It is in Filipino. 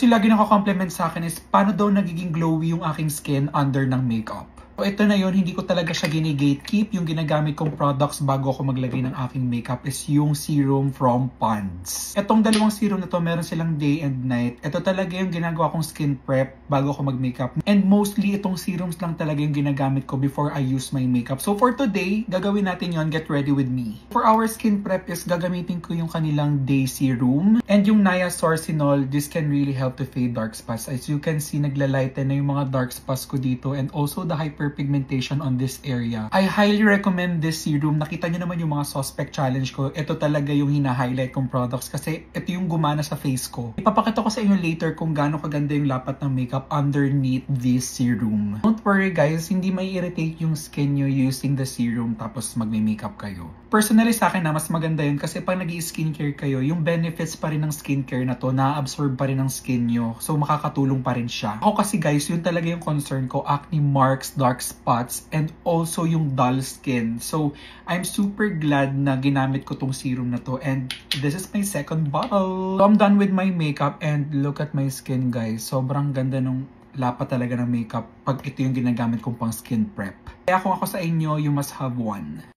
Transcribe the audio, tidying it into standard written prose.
Yung lagi nako-compliment sa akin is paano daw nagiging glowy yung aking skin under ng makeup. So ito na yun, hindi ko talaga siya gini-gatekeep. Yung ginagamit kong products bago ako maglagay ng aking makeup is yung serum from Pond's. Itong dalawang serum na to, meron silang day and night. Ito talaga yung ginagawa kong skin prep bago ako mag-makeup. And mostly itong serums lang talaga yung ginagamit ko before I use my makeup. So for today, gagawin natin yon. Get ready with me. For our skin prep is gagamitin ko yung kanilang day serum. And yung Niasourcinol, this can really help to fade dark spots. As you can see, naglalighten na yung mga dark spots ko dito and also the hyperpigmentation on this area. I highly recommend this serum. Nakita nyo naman yung mga suspect challenge ko. Ito talaga yung hina-highlight kong products kasi ito yung gumana sa face ko. Ipapakita ko sa inyo later kung gaano kaganda yung lapat ng makeup underneath this serum. Don't worry guys, hindi may irritate yung skin nyo using the serum tapos magme-makeup kayo. Personally sa akin na mas maganda yun kasi pag nag-i-skincare kayo, yung benefits pa rin ng skincare na to, na-absorb pa rin ng skin nyo. So makakatulong pa rin siya. Ako kasi guys, yun talaga yung concern ko, acne marks, dark spots, and also yung dull skin. So I'm super glad na ginamit ko tong serum na to and this is my second bottle. So I'm done with my makeup and look at my skin guys. Sobrang ganda nung lapat talaga ng makeup pag ito yung ginagamit kong pang skin prep. Kaya kung ako sa inyo, you must have one.